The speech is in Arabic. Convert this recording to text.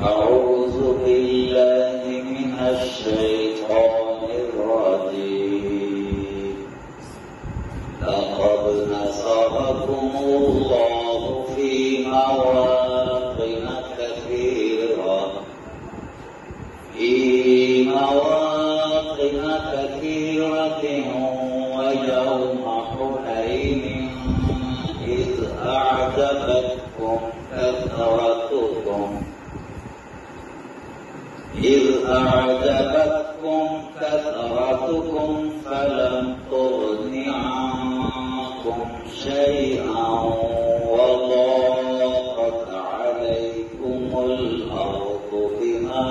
أعوذ بالله من الشيطان الرجيم. لقد نصركم الله في مواطن كثيرة ويوم حنين إذ أعجبتكم كثرتكم فلم تغن عنكم شيئا وضاقت عليكم الأرض بما